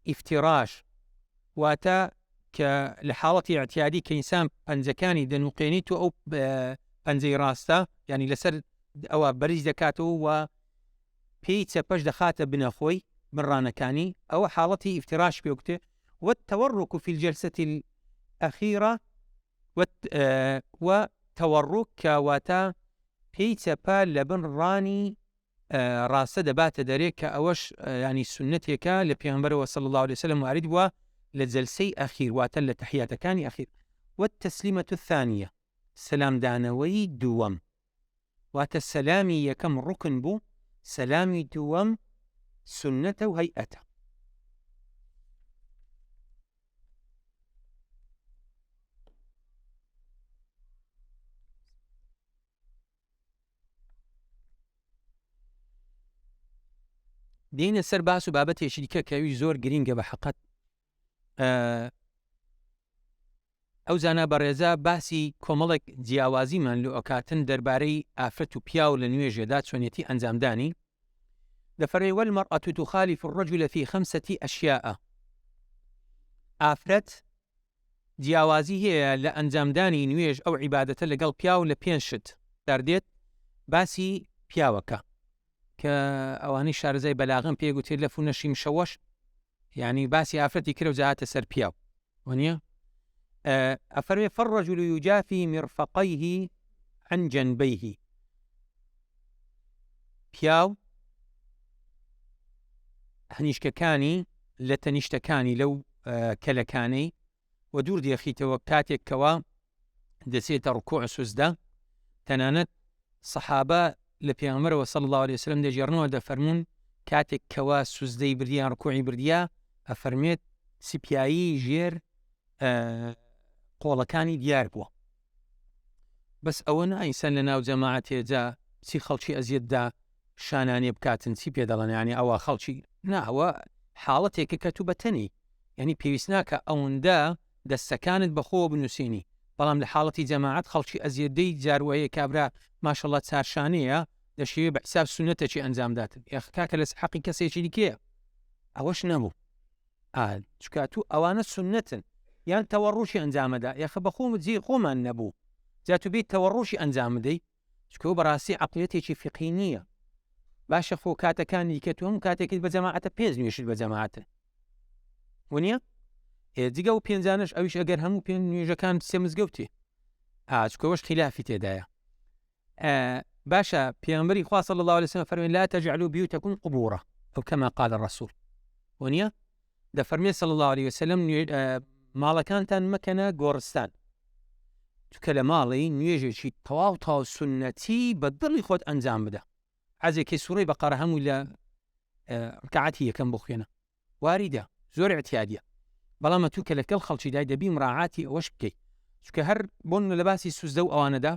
ئیفتیراش واتە کە لە حاڵەتی اعتیادی کە ئینسان پەنجەکانی دەنووقێنیت و ئەو پەنجەی ڕاستە، یعنی لەسەر ئەوە بەرز دەکاتەوە و پێی چەپەش دەخاتە بنەخۆی بنڕانەکانی، ئەوە حاڵەتی ئیفتیراش پێوتێ. والتورك في الجلسة الأخيرة، وتورك كواتا پێی چەپە لە بنڕانی ڕاستە دەباتە دەرێ، کە ئەوەش ینی سنەتێکە لە پێغەمبەرەوە صلی الله عليه وسلم وارد بووە لە جەلسەی ئەخیر، واتە لە تەحیاتەکانی ئەخیر. والتسلیمة الثانية، سەلامدانەوەی دووەم، واتە سەلامی یەکەم ڕوکن بوو، سەلامی دووەم سنەتە و هەیئەتە. دێنە سەر باس و بابەتێکی دیکە کەوی زۆر گرینگە بە حەقەت. ئەو زانە بەڕێزە باسی کۆمەڵێک جیاوازیمان لە ئۆکاتن دەربارەی ئافرەت و پیاو لە نوێژێدا چۆنێتی ئەنجامدانی. دەفەرمێ والمەرأة تخالف الرجل في 5 أشياء. ئافرەت جیاوازی هەیە لە ئەنجامدانی نوێژ ئەو عیبادەتە لەگەڵ پیاو لە 5 شت دەردێت. باسی پیاوەکە کە ئەوانەی شارەزای بەلاغم پێگوتێت لە فونەشی مشەوەش، یعنی باسی ئافرەتی کرە و جاهاتە سەر پیاو، وانە ئەفەرمێ فالرجل يجافي مرفقيه عن جنبيه. پیاو هەنیشکەکانی لە تەنیشتەکانی لەو کەلەکانەی و دوور دێخیتەوە کاتێک کەوا دەچێتە ڕکوع سوزدە. تەنانەت سەحابە لە پێغەمبەرەوە صلی الله عليه وسلم دەجێڕنەوە دەفەرمون کاتێک کەوا سوزدەی بردیان ڕکوعی بردیا، ئەفەرمێت سپیایی ژێر قۆڵەکانی دیار بووە. بەس ئەوە ئینسان لە ناو جەماعەتێجا چی خەڵکی ئەزیەتدا شانانێ بکاتن، چی پێ دەڵێن، ینی ئەوە خەڵکی ناوە حاڵەتێکە کە تو بەتەنی، یعنی پێویست ناکە ئەوەندە دەستەکانت بەخۆ بنووسینی، بەڵام لە حاڵەتی جەماعەت خەڵکی ئەزیەدەی جاروایە کابرا ماشەڵڵا چارشانەیە دەشێوێ بە حساب سونەتێکی ئەنجامداتن، کاکە لە حەقی کەسێکی دیکەیە ئەوەش نەبوو. چکە تو ئەوانە سونەتن یان تەوەڕوشی ئەنجامەدا، یاخە بەخۆم جێ خۆمان نەبوو جا تو بیت تەوەڕوشی ئەنجامدەی، چکە بەڕاستی عەقڵیەتێکی فقهی نییە. باشە خۆ کاتەکانی دیکە تو هەموو کاتێکیت بە جەماعەتە پێنج نوێژیت بە جەماعەتن، وانە جگە و پێنجانش ئەویش ئەگەر هەموو پێنج نوێژەکان سێ مزگەوتێ، چکەوەش خلافی تێدایە. باشە پێغەمبەری خوا صلی الله عليه وسلم فەرمێ لا تجعلوا بيوتكم قبورا أو كما قال الرسول، وانە دەفەرمێ صلی الله عليه وسلم ماڵەکانتان مەکەنە گۆڕستان. چکە لە ماڵی نوێژێکی تەواو سونەتی بە دڵی خۆت ئەنجام بدە. حەزێکی سوڕەی بەقەرە هەمووی لە ڕکعەتی یەکەم بخوێنە، واریدە، زۆر اعتیادیە، بەڵام تو کە لەگەڵ خەڵکی دای دەبی مراعاتی ئەوەش بکەیت. چکە هەر بۆن لە باسی سوزدە و ئەوانەدا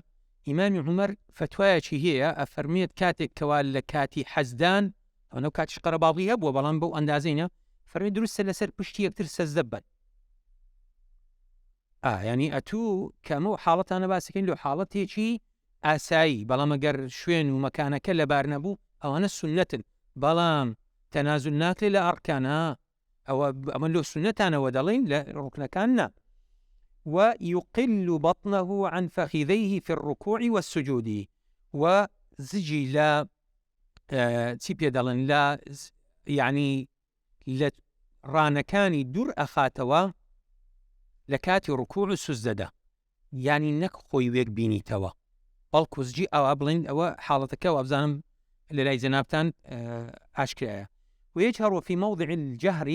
ئیمامی عومەر فتوایەکی هەیە، ئەفەرمێت کاتێک کەوا لە کاتی حەزدان ئەوە کاتیش قەرەباڵغی هەبووە، بەڵام بەو ئەندازەینە فەرمێت دروستە لەسەر پشتی یەکتر سەجدە بن. ینی ئەتوو کەمە و حاڵەتانە باسەکەین لە حاڵەتێکی ئاسایی، بەڵام ئەگەر شوێن و مەکانەکە لەبار نەبوو ئەوانە سونەتن، بەڵام تەنازل ناکرێت لە ئەرکانە، ئەمە لۆ سونەتانەوە دەڵێن لە ڕوکنەکان نا. ويقل بطنه عن فخذيه في الركوع والسجود، وزجي لا چی پێ دەڵێن لا یعنی لە ڕانەکانی دوور ئەخاتەوە لە کاتی ڕکوع و سوزدەدا، یعنی نەک خۆی وێک بینیتەوە، بەڵکو زجی ئەوە بڵین ئەوە حاڵەتەکە وابزانم لە لای جەنابتان ئاشکرایە. ويجهر في موضع الجهر،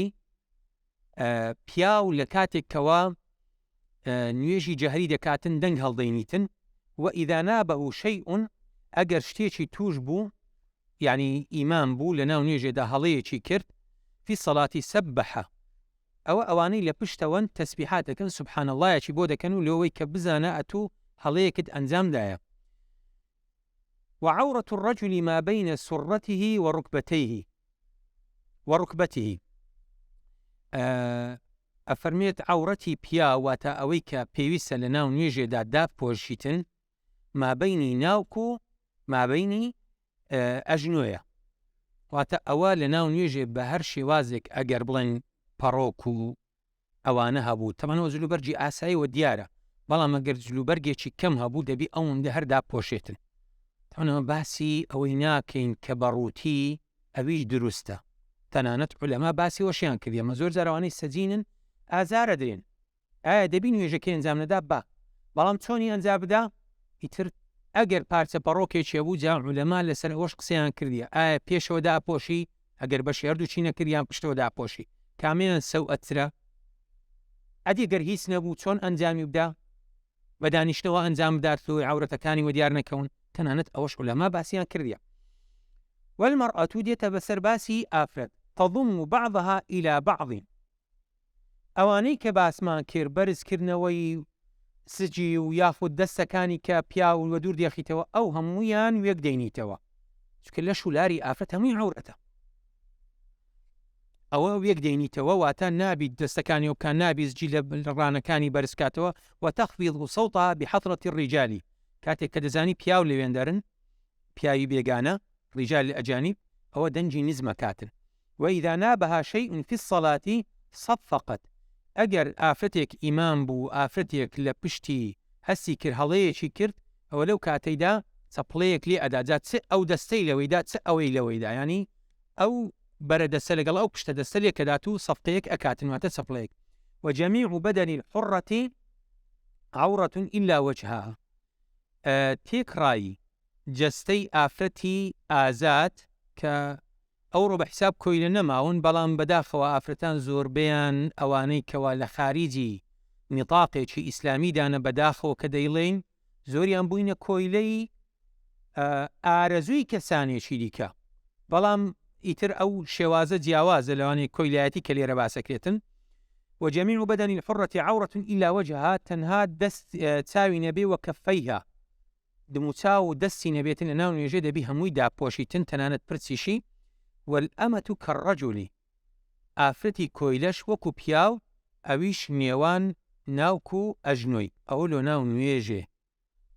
پیاو لە کاتێکەوە نوێژی جەهری دەکاتن دەنگ هەڵدەینیتن، وإذا نابه شيء، ئەگەر شتێکی توش بوو یعنی ئیمان بوو لە ناو نوێژێدا هەڵەیەکی کرد، في سەڵاتی سەبەحە، ئەوانەی لە پشتەوەن تەسبیحات دەکەن سوبحان اللهیەکی بۆ دەکەن و لەوەی کە بزانە ئەتوو هەڵەیەکت ئەنجامدایە. وعورة الرجل ما بين سرته وركبته، ئەفەرمێت عورەتی پیا واتە ئەوەی کە پێویستە لە ناو نوێژێدا داپۆشیتن مابینی ناوکو مابینی ئەژنۆیە، واتە ئەوە لە ناو نوێژێ بە هەر شێوازێک ئەگەر بڵێن پەڕۆک و ئەوانە هەبوو، تەمەنەوە جلوبەرجی ئاساییەوە دیارە، بەڵام ئەگەر جلوبەرگێکی کەم هەبوو دەبی ئەوەندە هەردا پۆشێتن. تەمەنەوە باسی ئەوەی ناکەین کە بەڕووتی ئەویش دروستە، تەنانەت عولەما باسی وەشیان کردی، ئەمە زۆر جارەوانەی سەجینن ئازارە درێن، ئایا دەبی نوێژەکەی ئەنجام نەدا با، بەڵام چۆنی ئەنجام بدا؟ ئیتر ئەگەر پارچە پەڕۆکێکی بوو جا عولەما لەسەر ئەوەش قسەیان کردیە، ئایا پێشەوە داپۆشی، ئەگەر بەشی هەردووچی نەکردیان پشتەوە داپۆشی، کامیان سەوئەترە؟ ئەدی گەر هیچ نەبوو چۆن ئەنجامی بدا؟ بە دانیشتەوە ئەنجام بدات و عورەتەکانی وە دیار نەکەون، تەنانەت ئەوەش عولەما باسییان کردیە. والمرأة دێتە بەسەر باسی ئافرەت، تضم بعضها إلى بعض، ئەوانەی کە باسمان کرد بەرزکردنەوەی سجی و یاخود دەستەکانی کە پیا و وە دوور دێخیتەوە، ئەو هەموویان وێک دەینیتەوە، چکە لە شولاری ئافرەت هەمووی عورەتە، ئەوە وێک دەینیتەوە، واتە نابی دەستەکانی وکان نابی زجی لە ڕانەکانی بەرزکاتەوە، وتەخفیض صوتها بحضرة الرجال، کاتێک کە دەزانی پیاو لەوێندەرن، پیاوی بێگانە ڕیجال ئەجانب، ئەوە دەنجی نزمە کاتن. وإذا نابها شيء في الصلاة صفقت، ئەگەر ئافرەتێک ئیمان بوو ئافرەتێک لە پشتی هەستی کرد هەڵەیەکی کرد، ئەوە لەو کاتەیدا چەپڵەیەک لێ ئەداجات چ ئەو دەستەی لەوەیدا چ ئەوەی لەوەیدا، ینی ئەو بەرە دەستە لەگەڵ ئەو پشتە دەستە لێکەدات و سەفقەیەک ئەکاتن، واتە چەپڵەیەک. وجميع بدن الحرة عورة إلا وجهها، تێکڕایی جەستەی ئافرەتی ئازاد کە ئەوڕۆ بە حساب کۆیلە نەماون، بەڵام بەداخەوە ئافرەتان زۆربیان ئەوانەی کەوا لە خاریجی نیتاقێکی ئیسلامیدانە بەداخەوە کە دەیڵێن زۆریان بووینە کۆیلەی ئارەزووی کەسانێکی دیکە، بەڵام ئیتر ئەو شێوازە جیاوازە لەوانەیە کۆیلایەتی کە لێرە باسەکرێتن. وجميع بدن الحرة عورة إلا وجهها، تەنها دەست چاوی نەبێ و کەفەیها، دموچاو و دەستی نەبێتن لە ناو نوێژێ دەبی هەمووی داپۆشیتن، تەنانەت پرچیشی. والأمة كالرجل، ئافرەتی کۆیلەش وەکو پیاو، ئەویش نێوان ناوکو ئەژنۆی، ئەوە لۆ ناو نوێژێ،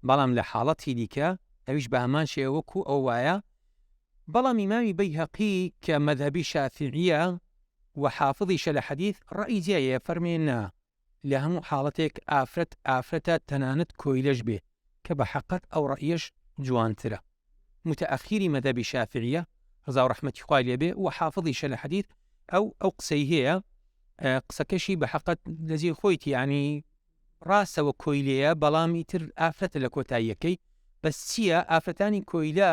بەڵام لە حاڵەتی دیکە ئەویش بە هەمان شێوە وەکو ئەو وایە. بەڵام ئیمامی بەیهەقی کە مەذهبی شافعیە و حافظیشە لە حەدیث ڕەئی جێیە، فەرمێنە لە هەموو حاڵەتێک ئافرەتە تەنانەت کۆیلەش بێ، کە بە حەقەت ئەو ڕەئیەش جوانترە. متأخیری مەذهبی شافعیە ڕزا و ڕەحمەتی خوای لێبێ و حافظیشە لە حەدیث ئەو قسەی هەیە، قسەکەشی بە حەقەت لەجێ خۆیتی، ینی ڕاستەوە کۆیلەیە، بەڵامی تر ئافرەتە لە کۆتاییەکەی. بەس چییە؟ ئافرەتانی کۆیلە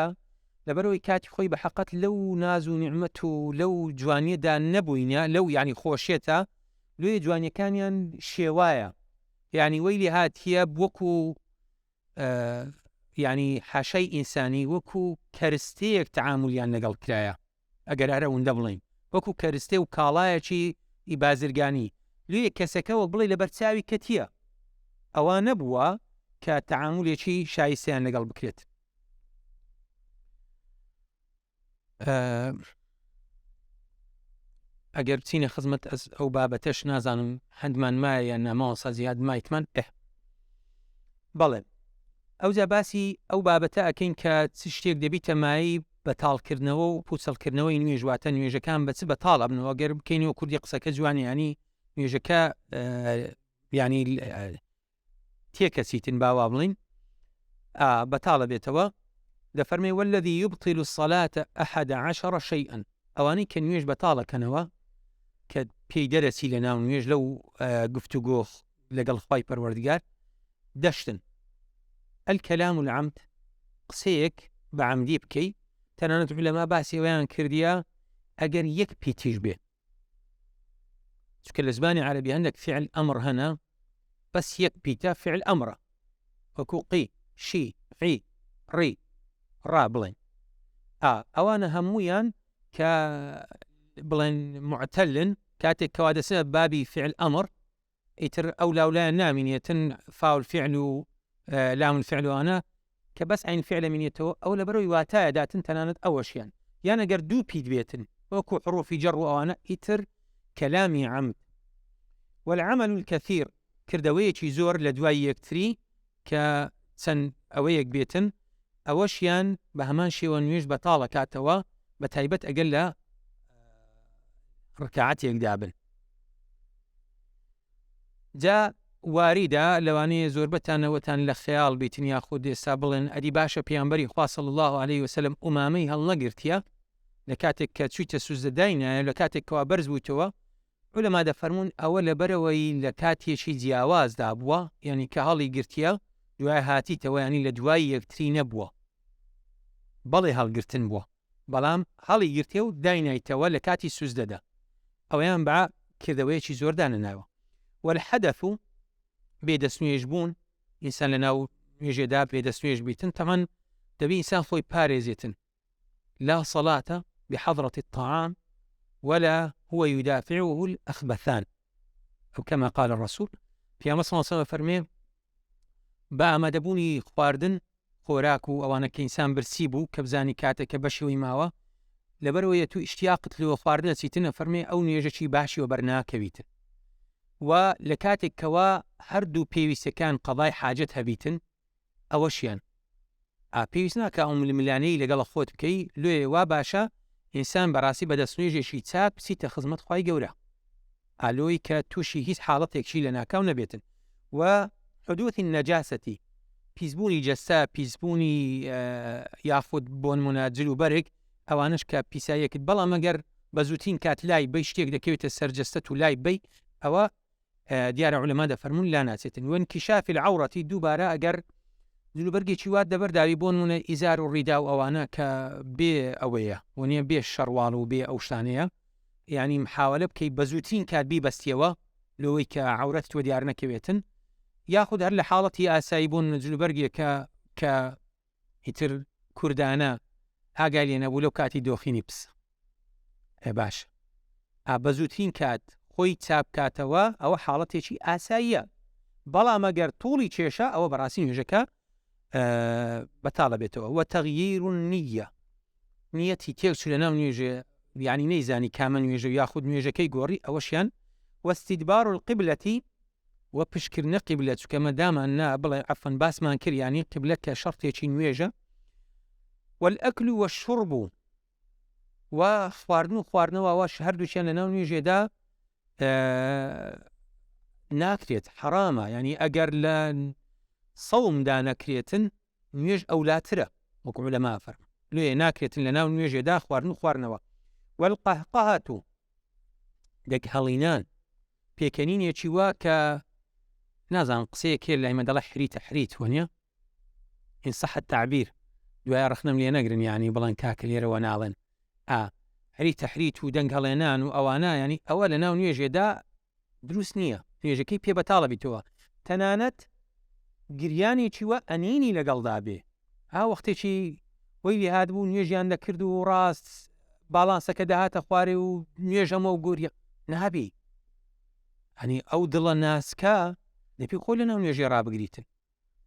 لەبەرەوەی کاتی خۆی بە حەقەت لەو ناز و نیعمەت و لەو جوانیەدا نەبووینە، لەو ینی خۆشێتە، لێ جوانیەکانیان شێوایە، یعنی وەی لێ هاتیە وەکو یعنی حاشای ئینسانی وەکو کەرستەیەک تەعامولیان لەگەڵ کرایە ئەگەر هەرە وندە بڵین وەکو کەرستێ و کاڵایەکی بازرگانی لێ کەسەکەەوە بڵێ لە بەرچاوی کەتیە ئەوە نەبووە کە تەعامولێکی شایستیان لەگەڵ بکرێت. ئەگەر بچینە خزمەت ئەو بابەتەش نازانم هەندمان مایە یان ناماوەسا زیاد مایتمان بەڵێ ئەوجا باسی ئەو بابەتە ئەکەین کە چ شتێک دەبیتە مایی بەتاڵکردنەوە و پوچەڵکردنەوەی نوێژواتە نوێژەکان بەچ بەتاڵ ئەبنەوە گەر بکەینەوە کوردی قسەکە جوانیانی نوێژەکە ینی تێکەچیتن باوا بڵین بەتاڵە بێتەوە دەفەرمێ والذی یبطل الصلاة 11 شيئا ئەوانەی کە نوێژ بەتاڵەکەنەوە کە پێی دەرەچی لە ناو نوێژ لەو گفتوگۆ لەگەڵ خوای پەروەردگار دەشتن الکەلام العەمد قسەیەک بە عەمدی بکەی تەنانەت عولەما باسی ئەویان کردیە ئەگەر یەک پیتیش بێ چونکە لە زمانی عەرەبی هەندێک فعل ئەمر هەنا بەس یەک پیتە فعل ئەمرە وەکو قی شی عی ڕی ڕا بڵێن ئەوانە هەموویان کە بڵێن معتەلن کاتێک کەوا دەسێ بابی فعل ئەمر ئیتر ئەو لاولایان نامینێتن فاول فعل و لام الفعل وانە کە بەس عین فعل مینێتەوە ئەو لەبەرەوەی واتایە داتن تەنانەت ئەوەشیان یان ئەگەر دوو پیت بێتن وەکو حروفی جەڕ و ئەوانە ئیتر کەلامی عەمد والعمل الكثير کردەوەیەکی زۆر لە دوای یەکتری کە چەند ئەوەیەک بێتن ئەوەشیان بە هەمان شێوە نوێژ بەتاڵە کاتەوە بە تایبەت ئەگەر لە ڕکعاتێکدا بن. جا واریدا لەوانەیە زۆر بەتانەوەتان لە خەیاڵ بیتن یاخود ئێستا بڵێن ئەدی باشە پێیانبەری خوا صلی الله عليه وسلم ئومامەی هەڵنەگرتیە لە کاتێک کە چوویتە سوزدەداینایە لە کاتێک کەوا بەرز بوویتەوە عولەما دەفەرمون ئەوە لەبەرەوەی لە کاتێکی جیاوازدا بووە یعنی کە هەڵی گرتیە دوای هاتیتەوە ینی لە دوای یەکتری نەبووە بەڵێ هەڵگرتن بووە بەڵام هەڵی گرتێ و داینایتەوە لە کاتی سوزدەدا ئەویان بە کردەوەیەکی زۆردانە ناوە والحدث بێدەستنوێژ بوون ئینسان لە ناو نوێژێدا بێدەستنوێژ بیتن تەمان دەبی ئینسان خۆی پارێزێتن لا صلاة بحضرة الطعام ولا هو يدافعه الأخبثان أو كما قال الرسول في أمر صلى الله عليه وسلم فرمي با ئامادەبوونی خواردن خۆراک و ئەوانە کە ئینسان برسی بوو کە بزانی کاتێکە بەشەوەی ماوە لەبەرەوەی تو ئیشتیاقت لەوە خواردنە چیتنە فەرمێ ئەو نوێژەی باشی و بەرناکەویتن و لە کاتێکەوە هەردوو پێویستەکان قەڵای حاجەت هەبیتن ئەوەشیان پێویست ناکە ئەو ململانەی لەگەڵ خۆت بکەی لێ وا باشە ئینسان بەڕاستی بەدەستنوێژێکی چاک بچیتە خزمەت خوای گەورە ئالۆی کە تووشی هیچ حاڵەتێکشی لە ناکاو نەبێتن و حدوثی نەجاسەتی پیسبوونی جەستا پیسبوونی یاخود بۆن مناجل و بەرێک ئەوانش کە پیسایەکت بەڵام ئەگەر بە زووتین کات لای بەی شتێک دەکەوێتە سەرجەستەت و لای بەی ئەوە دیارە عولەما دەفەرمون لا ناچێتن وانکشاف العورەتی دووبارە ئەگەر جلوبەرگێکی وات دەبەرداوی بۆ نمونە ئیزار و ڕیدا و ئەوانە کە بێ ئەوەیە وەنیە بێ شەڕواڵ و بێ ئەو شتانەیە یعنی محاولە بکەی بە زووتین کات بیبەستیەوە لەوەی کە عورەت تۆ دیار نەکەوێتن یاخود هەر لە حاڵەتی ئاسایی بوون جلوبەرگێکە کە ئیتر کوردانە ئاگای لێ نەبوو لەو کاتی دۆخینی پس باش بە زووتین کات خۆی چاپکاتەوە ئەوە حاڵەتێکی ئاساییە بەڵام ئەگەر تووڵی کێشە ئەوە بەڕاستی نوێژەکە بەتاڵە بێتەوە وە تەغییر نیە نیەتی تێکچوو لە ناو نوێژێ یعنی نەیزانی کامە نوێژە یاخود نوێژەکەی گۆڕی ئەوەشیان واستیدبار القبلەتی و پشتکردنە قیبلە چونکە مەدامان نا بڵێ عەفەن باسمان کرد یعنی قیبلە کە شەڕتێکی نوێژە والئەکل والشرب و خواردن و خواردنەوە ئەوەش هەردووچیان لە ناو نوێژێدا ناکرێت حرامە یعنی ئەگەر لە سەومدا نەکرێتن نوێژ ئەولاترە وەکو عولەما فەرموون لێ ناکرێتن لە ناو نوێژێدا خواردن و خواردنەوە والقەهقەهەت دەک هەڵینان پێکەنینێکی وا کە نازان قسەیەک هەیە لایمە دەڵێ حریتە حریت وەنیە ئین صح التعبیر دوای ڕخنم لێ نەگرن یعنی بڵێن کاکە لێرەوە ناڵێن حریتە حریت و دەنگ هەڵێنان و ئەوانە ینی ئەوە لە ناو نوێژێدا دروست نییە نوێژەکەی پێ بەتاڵە بیتەوە تەنانەت گریانێکی وە ئەنینی لەگەڵدا بێ وەختێکی وەی لێ هاتبوو نوێژیان دەکرد و ڕاست باڵانسەکە داهاتە خوارێ و نوێژەمە و گوریە نابێ هەنی ئەو دڵە ناسکە دەپی خۆی لەناو نوێژێ ڕابگریتن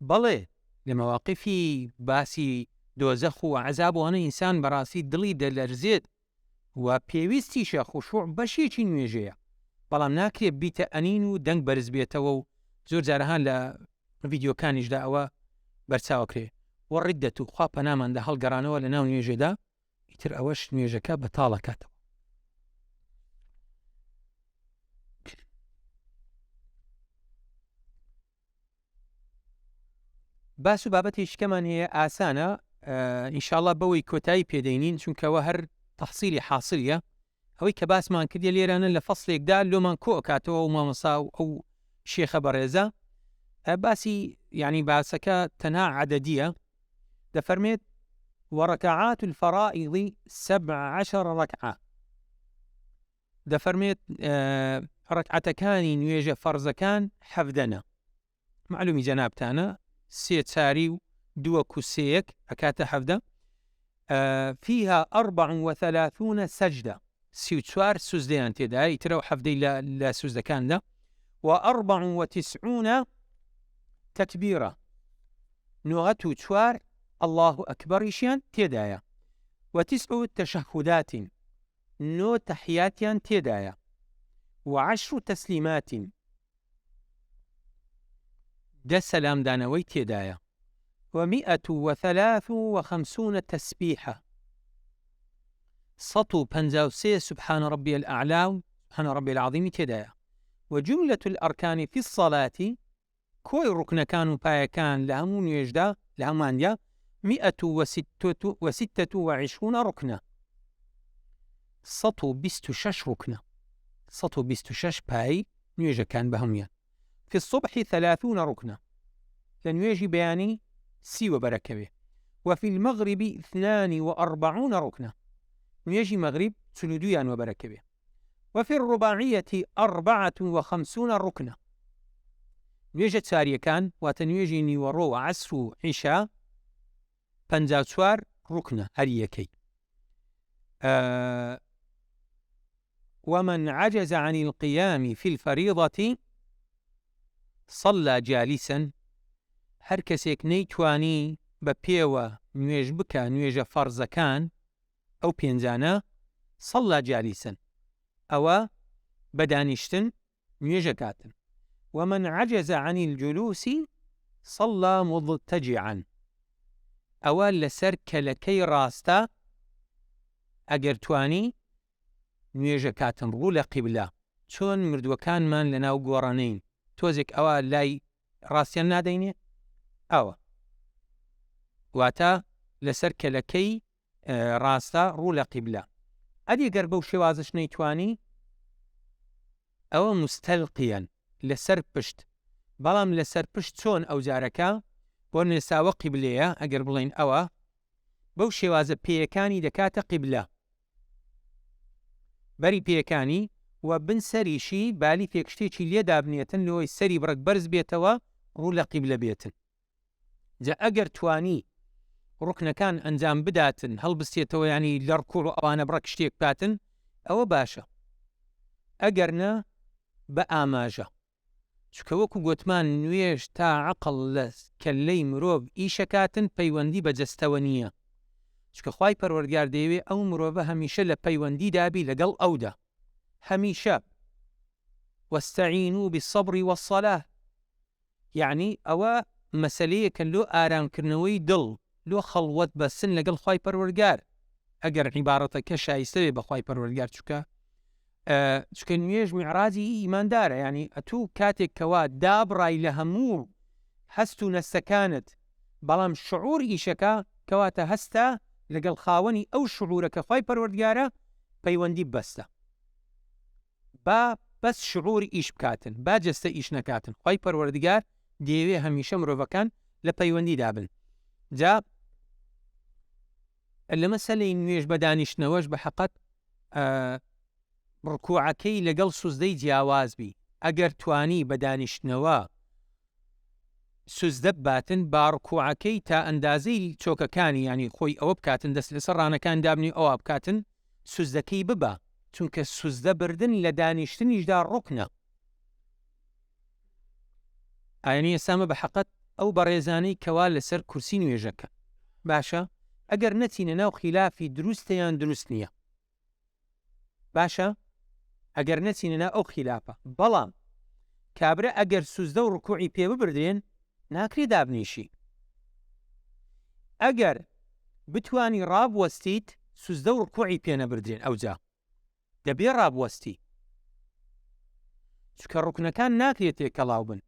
بەڵێ لە مەواقفی باسی دۆزەخ و عەزاب ئینسان بەڕاستی دڵی دەلەرزێت و پێویستیشە خوشوع بەشێکی نوێژەیە بەڵام ناکرێت بیتە ئەنین و دەنگ بەرز بێتەوە و زۆر جارەهان لە ڤیدیۆکانیشدا ئەوە بەرچاوکرێ وە ڕیدەت و خوا پەناماندا هەڵگەڕانەوە لە ناو نوێژێدا ئیتر ئەوەش نوێژەکە بەتاڵەکاتەوە. باس و بابەتێشکەمان هەیە ئاسانە ئینشاءڵڵا بەوەی کۆتایی پێدەینین چونکەوە هەر تەحسیلی حاصلیە ئەوەی کە باسمان کردێ لێرانە لە فەسڵێکدا لۆمان کۆکاتەوە و مامەسا و ئەو شێخە بەڕێزە باسی یعنی باسەکە تەنها عەدەدیە دەفەرمێت وەڕەکەعات الفەرائض 17 ڕەکعە دەفەرمێت ڕەکعەتەکانی نوێژە فەرزەکان 17 معلومی جەنابتانە 3/4 و 2/3 ئەکاتە 17 فيها 34 سجدة 34 سوزدەیان تێدا ئیترە و 17 لە سوزدەکاندا و94 تكبيرة 94 الله أكبرشيان تيدايا و9 تشهدات 9 تحياتيان تيدايا و10 تسليمات 10 سلام دانوي تيدايا و153 تسبيحة 153 سبحان ربي الأعلى سبحان ربي العظيم تيدايا وجملة الأركان في الصلاة كوي ركن كانوا بايا كان لهمون يجدا لهمانيا 126 ركنة 126 ركنة 126 باي نيجا كان بهميا في الصبح 30 ركنة لنيجي بياني سيوة بركبه وفي المغرب 42 ركنة نيجي مغرب سلوديان وبركبه وفي الرباعية 54 ركنة نوێژە چاریەکان واتە نوێژی نیوەڕۆ و عەسر و عیشا 54 ڕوکنە هەر یەکەی ومن عجز عن القيام في الفريضة صلى جالسا هەر کەسێک نەیتوانی بە پێوە نوێژ بکە نوێژە فەرزەکان ئەو پێنجانە صلى جالسا ئەوە بەدانیشتن نوێژەکاتن ومن عجز عن الجلوس صلى مضطجعا أوال لسر كلكي راستا أجر تواني نوێژە کاتن ڕوو لە قیبلا چۆن مردووەکانمان لەناو گۆڕانین تۆزێک ئەوە لای ڕاستیان نادەینێ ئەوە واتە لەسەر کەلەکەی ڕاستە ڕوو لە قیبلا ئەدیگەر بەو شێوازش نەیتوانی ئەوە مستەلقیەن لەسەر پشت بەڵام لەسەر پشت چۆن ئەو جارەکە بۆ نێساوە قیبلەیە ئەگەر بڵین ئەوە بەو شێوازە پێیەکانی دەکاتە قیبلا بەری پێیەکانی و بن سەریشی بالی پێکشتێکی لێدا بنێتن لەوەی سەری بڕک بەرز بێتەوە ڕوو لە قیبلە بێتن جا ئەگەر توانی ڕوکنەکان ئەنجام بداتن هەڵبستێتەوە ینی لە ڕکوڵ و ئەوانە بڕک شتێک باتن ئەوە باشە ئەگەر نە بە ئاماژە چکە وەکو گوتمان نوێژ تا عەقڵ لە کەللەی مرۆڤ ئیشەکاتن پەیوەندی بە جەستەوە نییە چکە خوای پەروەردگار دەیەوێ ئەو مرۆڤە هەمیشە لە پەیوەندی دابی لەگەڵ ئەودا هەمیشە وەستەعینوا بالصەبر والصەلاة یعنی ئەوە مەسەلەیەکە لۆ ئارامکردنەوەی دڵ لۆ خەڵوەت بەسن لەگەڵ خوای پەروەردگار ئەگەر عیبارەتەکە شایستە بێ بە خوای پەروەردگار چکە نوێژ میعراجی ئیماندارە ینی ئەتوو کاتێک کەوا دابڕای لە هەموو هەست و نەستەکانت بەڵام شعور ئیشەکە کەواتە هەستە لەگەڵ خاوەنی ئەو شعورە کە خوای پەروەردگارە پەیوەندی بەستە با بەس شعور ئیش بکاتن با جەستە ئیش نەکاتن خوای پەروەردگار دەیەوێ هەمیشە مرۆڤەکان لە پەیوەندی دابن جا لە مەسەلەی نوێژ بە دانیشتنەوەش بە حەقەت ڕکوعەکەی لەگەڵ سوزدەی جیاواز بی ئەگەر توانی بە دانیشتنەوە سوزدە باتن باڕکوعەکەی تا ئەندازەی چۆکەکانی ینی خۆی ئەوە بکاتن دەست لەسەر ڕانەکان دابنی ئەوە بکاتن سوزدەکەی ببە چونکە سوزدە بردن لە دانیشتنیشدا ڕوکنە. ئاینی ئێسامە بە حەقەت ئەو بەڕێزانەی کەوا لەسەر کورسی نوێژەکە باشە ئەگەر نەچینە ناو خلافی دروستە یان دروست نییە باشە ئەگەر نەچینە ناو ئەو خلافە بەڵام کابرا ئەگەر سوزدە و ڕکوعی پێ ببردرێن ناکرێ دابنیشی ئەگەر بتوانی ڕابوەستیت سوزدە و ڕکوعی پێ نەبردرێن ئەوجا دەبێ ڕابوەستی چکە ڕوکنەکان ناکرێت تێکەڵاو بن